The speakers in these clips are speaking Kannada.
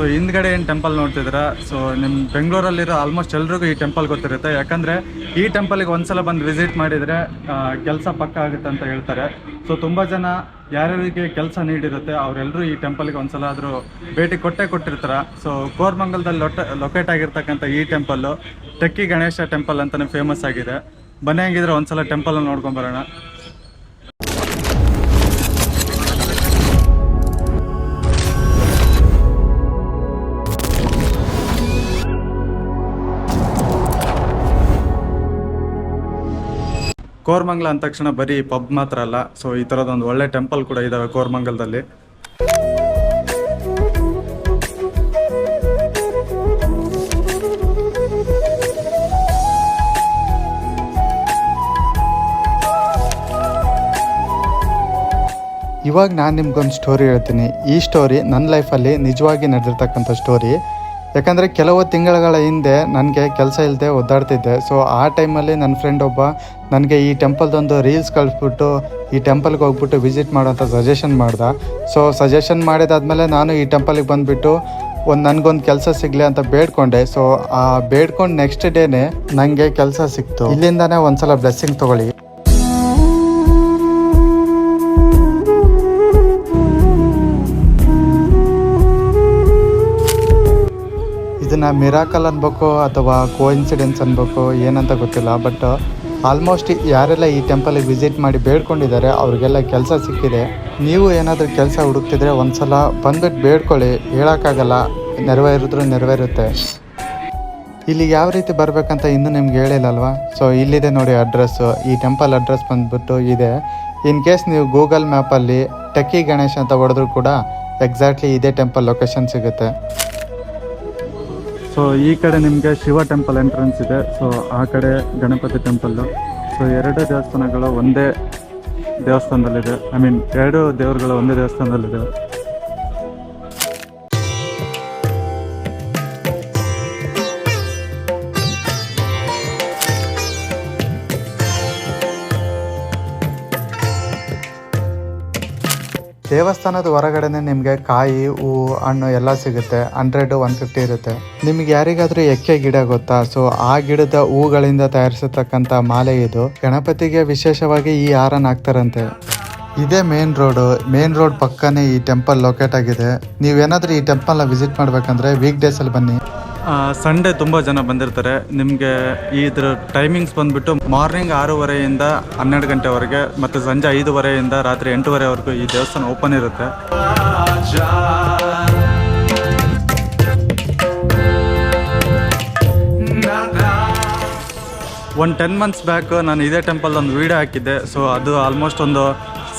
ಸೊ ಹಿಂದ್ಗಡೆ ಏನು ಟೆಂಪಲ್ ನೋಡ್ತಿದ್ದೀರಾ, ಸೊ ನಿಮ್ಮ ಬೆಂಗಳೂರಲ್ಲಿರೋ ಆಲ್ಮೋಸ್ಟ್ ಎಲ್ರಿಗೂ ಈ ಟೆಂಪಲ್ ಗೊತ್ತಿರುತ್ತೆ. ಯಾಕಂದರೆ ಈ ಟೆಂಪಲ್ಗೆ ಒಂದ್ಸಲ ಬಂದು ವಿಸಿಟ್ ಮಾಡಿದರೆ ಕೆಲಸ ಪಕ್ಕ ಆಗುತ್ತೆ ಅಂತ ಹೇಳ್ತಾರೆ. ಸೊ ತುಂಬ ಜನ ಯಾರ್ಯಾರಿಗೆ ಕೆಲಸ ನೀಡಿರುತ್ತೆ ಅವರೆಲ್ಲರೂ ಈ ಟೆಂಪಲ್ಗೆ ಒಂದ್ಸಲ ಆದರೂ ಭೇಟಿ ಕೊಟ್ಟಿರ್ತಾರೆ. ಸೊ ಕೋರಮಂಗಲದಲ್ಲಿ ಲೊಕೇಟ್ ಆಗಿರ್ತಕ್ಕಂಥ ಈ ಟೆಂಪಲ್ಲು ಟೆಕ್ಕಿ ಗಣೇಶ ಟೆಂಪಲ್ ಅಂತಲೇ ಫೇಮಸ್ ಆಗಿದೆ. ಬನ್ನಿ ಹಂಗಿದ್ರೆ ಒಂದ್ಸಲ ಟೆಂಪಲ್ ನೋಡ್ಕೊಂಬರೋಣ. ಕೋರಮಂಗಲ ಅಂದ ತಕ್ಷಣ ಬರೀ ಪಬ್ ಮಾತ್ರ ಅಲ್ಲ, ಸೊ ಈ ಥರದೊಂದು ಒಳ್ಳೆ ಟೆಂಪಲ್ ಕೂಡ ಇದ್ದಾವೆ ಕೋರಮಂಗಲದಲ್ಲಿ. ಇವಾಗ ನಾನು ನಿಮ್ಗೊಂದು ಸ್ಟೋರಿ ಹೇಳ್ತೀನಿ. ಈ ಸ್ಟೋರಿ ನನ್ನ ಲೈಫಲ್ಲಿ ನಿಜವಾಗಿ ನಡೆದಿರ್ತಕ್ಕಂಥ ಸ್ಟೋರಿ. ಯಾಕಂದರೆ ಕೆಲವು ತಿಂಗಳುಗಳ ಹಿಂದೆ ನನಗೆ ಕೆಲಸ ಇಲ್ಲದೆ ಒದ್ದಾಡ್ತಿದ್ದೆ. ಸೊ ಆ ಟೈಮಲ್ಲಿ ನನ್ನ ಫ್ರೆಂಡ್ ಒಬ್ಬ ನನಗೆ ಈ ಟೆಂಪಲ್ದೊಂದು ರೀಲ್ಸ್ ಕಳಿಸ್ಬಿಟ್ಟು ಈ ಟೆಂಪಲ್ಗೆ ಹೋಗ್ಬಿಟ್ಟು ವಿಸಿಟ್ ಮಾಡೋಂಥ ಸಜೆಷನ್ ಮಾಡ್ದೆ. ಸೊ ಸಜೆಷನ್ ಮಾಡಿದಾದ್ಮೇಲೆ ನಾನು ಈ ಟೆಂಪಲಿಗೆ ಬಂದುಬಿಟ್ಟು ನನಗೊಂದು ಕೆಲಸ ಸಿಗಲಿ ಅಂತ ಬೇಡ್ಕೊಂಡೆ. ಸೊ ಆ ಬೇಡ್ಕೊಂಡು ನೆಕ್ಸ್ಟ್ ಡೇನೇ ನನಗೆ ಕೆಲಸ ಸಿಕ್ತು. ಇಲ್ಲಿಂದನೇ ಒಂದ್ಸಲ ಬ್ಲೆಸ್ಸಿಂಗ್ ತೊಗೊಳ್ಳಿ. ಇದನ್ನು ಮಿರಾಕಲ್ ಅನ್ಬೇಕು ಅಥವಾ ಕೋಇನ್ಸಿಡೆನ್ಸ್ ಅನ್ಬೇಕು ಏನಂತ ಗೊತ್ತಿಲ್ಲ. ಬಟ್ ಆಲ್ಮೋಸ್ಟ್ ಯಾರೆಲ್ಲ ಈ ಟೆಂಪಲಿಗೆ ವಿಸಿಟ್ ಮಾಡಿ ಬೇಡ್ಕೊಂಡಿದ್ದಾರೆ ಅವ್ರಿಗೆಲ್ಲ ಕೆಲಸ ಸಿಕ್ಕಿದೆ. ನೀವು ಏನಾದರೂ ಕೆಲಸ ಹುಡುಕ್ತಿದ್ರೆ ಒಂದ್ಸಲ ಬಂದ್ಬಿಟ್ಟು ಬೇಡ್ಕೊಳ್ಳಿ, ಹೇಳೋಕ್ಕಾಗಲ್ಲ, ನೆರವೇರುತ್ತೆ. ಇಲ್ಲಿಗೆ ಯಾವ ರೀತಿ ಬರಬೇಕಂತ ಇನ್ನೂ ನಿಮ್ಗೆ ಹೇಳಿಲ್ಲಲ್ವಾ. ಸೊ ಇಲ್ಲಿದೆ ನೋಡಿ ಅಡ್ರೆಸ್ಸು. ಈ ಟೆಂಪಲ್ ಅಡ್ರೆಸ್ ಬಂದುಬಿಟ್ಟು ಇದೆ. ಇನ್ ಕೇಸ್ ನೀವು ಗೂಗಲ್ ಮ್ಯಾಪಲ್ಲಿ ಟೆಕ್ಕಿ ಗಣೇಶ್ ಅಂತ ಹೊಡೆದ್ರೂ ಕೂಡ ಎಕ್ಸಾಕ್ಟ್ಲಿ ಇದೇ ಟೆಂಪಲ್ ಲೊಕೇಶನ್ ಸಿಗುತ್ತೆ. ಸೊ ಈ ಕಡೆ ನಿಮಗೆ ಶಿವ ಟೆಂಪಲ್ ಎಂಟ್ರೆನ್ಸ್ ಇದೆ. ಸೊ ಆ ಕಡೆ ಗಣಪತಿ ಟೆಂಪಲ್ಲು. ಸೊ ಎರಡು ದೇವಸ್ಥಾನಗಳು ಒಂದೇ ದೇವಸ್ಥಾನದಲ್ಲಿದೆ. ಎರಡು ದೇವರುಗಳು ಒಂದೇ ದೇವಸ್ಥಾನದಲ್ಲಿದೆ. ದೇವಸ್ಥಾನದ ಹೊರಗಡೆನೆ ನಿಮಗೆ ಕಾಯಿ, ಹೂವು, ಹಣ್ಣು ಎಲ್ಲ ಸಿಗುತ್ತೆ. 100-150 ಇರುತ್ತೆ. ನಿಮ್ಗೆ ಯಾರಿಗಾದ್ರೂ ಎಕ್ಕೆ ಗಿಡ ಗೊತ್ತಾ? ಸೊ ಆ ಗಿಡದ ಹೂಗಳಿಂದ ತಯಾರಿಸತಕ್ಕಂಥ ಮಾಲೆ ಇದು. ಗಣಪತಿಗೆ ವಿಶೇಷವಾಗಿ ಈ ಹಾರನ ಹಾಕ್ತಾರಂತೆ. ಇದೇ ಮೇನ್ ರೋಡ್ ಪಕ್ಕನೇ ಈ ಟೆಂಪಲ್ ಲೊಕೇಟ್ ಆಗಿದೆ. ನೀವೇನಾದ್ರೂ ಈ ಟೆಂಪಲ್ನ ವಿಸಿಟ್ ಮಾಡ್ಬೇಕಂದ್ರೆ ವೀಕ್ ಡೇಸಲ್ಲಿ ಬನ್ನಿ. ಸಂಡೇ ತುಂಬ ಜನ ಬಂದಿರ್ತಾರೆ. ನಿಮಗೆ ಇದ್ರ ಟೈಮಿಂಗ್ಸ್ ಬಂದುಬಿಟ್ಟು ಮಾರ್ನಿಂಗ್ 6:30 12 ಗಂಟೆವರೆಗೆ ಮತ್ತು ಸಂಜೆ 5:30 ರಾತ್ರಿ 8:30ವರೆಗೂ ಈ ದೇವಸ್ಥಾನ ಓಪನ್ ಇರುತ್ತೆ. ಒಂದು 10 months ಬ್ಯಾಕ್ ನಾನು ಇದೇ ಟೆಂಪಲ್ ಒಂದು ವೀಡಿಯೋ ಹಾಕಿದ್ದೆ. ಸೊ ಅದು ಆಲ್ಮೋಸ್ಟ್ ಒಂದು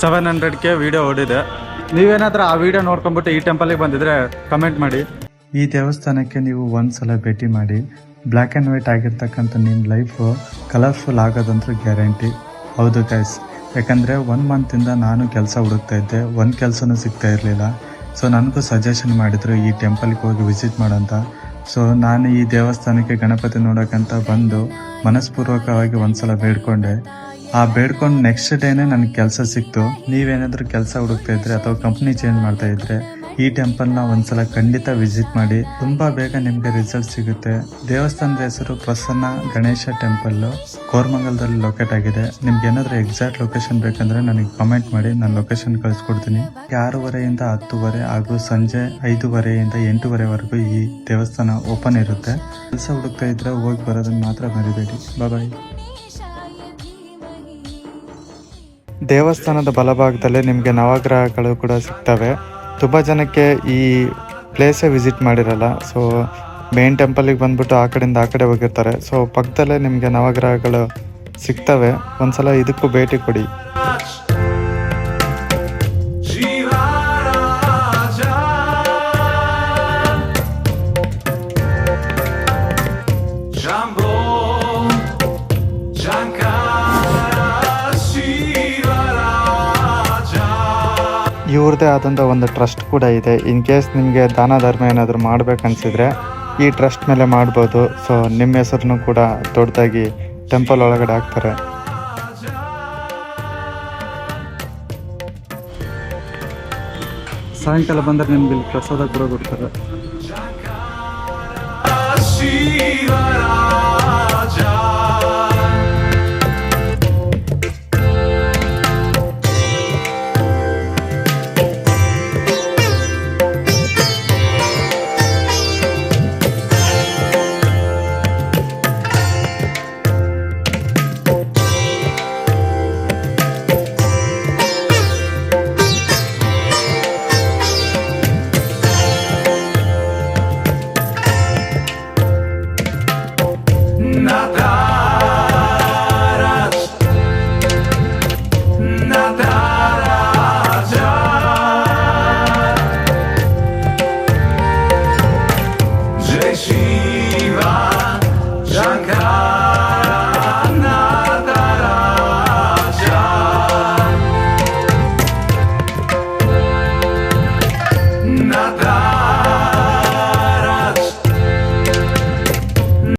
700K ವೀಡಿಯೋ ಓಡಿದೆ. ನೀವೇನಾದರೂ ಆ ವಿಡಿಯೋ ನೋಡ್ಕೊಂಡ್ಬಿಟ್ಟು ಈ ಟೆಂಪಲಿಗೆ ಬಂದಿದ್ರೆ ಕಮೆಂಟ್ ಮಾಡಿ. ಈ ದೇವಸ್ಥಾನಕ್ಕೆ ನೀವು ಒಂದ್ಸಲ ಭೇಟಿ ಮಾಡಿ. ಬ್ಲ್ಯಾಕ್ ಆ್ಯಂಡ್ ವೈಟ್ ಆಗಿರ್ತಕ್ಕಂಥ ನಿಮ್ಮ ಲೈಫು ಕಲರ್ಫುಲ್ ಆಗೋದಂತೂ ಗ್ಯಾರಂಟಿ. ಹೌದು ಗೈಸ್, ಯಾಕಂದರೆ 1 ಮಂತಿಂದ ನಾನು ಕೆಲಸ ಹುಡುಕ್ತಾ ಇದ್ದೆ. ಒಂದು ಕೆಲಸನೂ ಸಿಗ್ತಾ ಇರಲಿಲ್ಲ. ಸೊ ನನಗೂ ಸಜೆಷನ್ ಮಾಡಿದರು ಈ ಟೆಂಪಲ್ಗೆ ಹೋಗಿ ವಿಸಿಟ್ ಮಾಡೋಂಥ. ಸೊ ನಾನು ಈ ದೇವಸ್ಥಾನಕ್ಕೆ ಗಣಪತಿ ನೋಡೋಕ್ಕಂತ ಬಂದು ಮನಸ್ಪೂರ್ವಕವಾಗಿ ಒಂದ್ಸಲ ಬೇಡ್ಕೊಂಡೆ. ಆ ಬೇಡ್ಕೊಂಡು ನೆಕ್ಸ್ಟ್ ಡೇನೇ ನನಗೆ ಕೆಲಸ ಸಿಕ್ತು. ನೀವೇನಾದರೂ ಕೆಲಸ ಹುಡುಕ್ತಾ ಇದ್ರೆ ಅಥವಾ ಕಂಪ್ನಿ ಚೇಂಜ್ ಮಾಡ್ತಾ ಇದ್ರೆ ಈ ಟೆಂಪಲ್ನ ಒಂದ್ಸಲ ಖಂಡಿತ ವಿಸಿಟ್ ಮಾಡಿ. ತುಂಬ ಬೇಗ ನಿಮಗೆ ರಿಸಲ್ಟ್ ಸಿಗುತ್ತೆ. ದೇವಸ್ಥಾನದ ಹೆಸರು ಪ್ರಸನ್ನ ಗಣೇಶ ಟೆಂಪಲ್ಲು, ಕೋರಮಂಗಲದಲ್ಲಿ ಲೊಕೇಟ್ ಆಗಿದೆ. ನಿಮ್ಗೆ ಏನಾದರೂ ಎಕ್ಸಾಕ್ಟ್ ಲೊಕೇಶನ್ ಬೇಕಂದ್ರೆ ನನಗೆ ಕಮೆಂಟ್ ಮಾಡಿ, ನಾನು ಲೊಕೇಶನ್ ಕಳಿಸ್ಕೊಡ್ತೀನಿ. 6:30 10:00 ಹಾಗೂ ಸಂಜೆ 5:30 8:00ವರೆಗೂ ಈ ದೇವಸ್ಥಾನ ಓಪನ್ ಇರುತ್ತೆ. ಕೆಲಸ ಹುಡುಕ್ತಾ ಇದ್ರೆ ಹೋಗಿ ಬರೋದನ್ನ ಮಾತ್ರ ಮರಿಬೇಡಿ. ಬಾಯ್. ದೇವಸ್ಥಾನದ ಬಲಭಾಗದಲ್ಲಿ ನಿಮಗೆ ನವಗ್ರಹಗಳು ಕೂಡ ಸಿಗ್ತವೆ. ತುಂಬ ಜನಕ್ಕೆ ಈ ಪ್ಲೇಸೇ ವಿಸಿಟ್ ಮಾಡಿರಲ್ಲ. ಸೊ ಮೇನ್ ಟೆಂಪಲಿಗೆ ಬಂದ್ಬಿಟ್ಟು ಆ ಕಡೆಯಿಂದ ಆ ಕಡೆ ಹೋಗಿರ್ತಾರೆ. ಸೊ ಪಕ್ಕದಲ್ಲೇ ನಿಮಗೆ ನವಗ್ರಹಗಳು ಸಿಗ್ತವೆ. ಒಂದ್ಸಲ ಇದಕ್ಕೂ ಭೇಟಿ ಕೊಡಿ. ಇವ್ರದ್ದೇ ಆದಂಥ ಒಂದು ಟ್ರಸ್ಟ್ ಕೂಡ ಇದೆ. ಇನ್ ಕೇಸ್ ನಿಮಗೆ ದಾನ ಧರ್ಮ ಏನಾದರೂ ಮಾಡ್ಬೇಕನ್ಸಿದ್ರೆ ಈ ಟ್ರಸ್ಟ್ ಮೇಲೆ ಮಾಡ್ಬೋದು. ಸೊ ನಿಮ್ಮ ಹೆಸರನ್ನು ಕೂಡ ದೊಡ್ಡದಾಗಿ ಟೆಂಪಲ್ ಒಳಗಡೆ ಹಾಕ್ತಾರೆ. ಸಾಯಂಕಾಲ ಬಂದರೆ ನಿಮ್ಗೆ ಇಲ್ಲಿ ಪ್ರಸಾದ ಕೂಡ ಕೊಡ್ತಾರೆ. ಶಿವರಾಜ. ನಟರಾಜ ಜೈ ಶ್ರೀ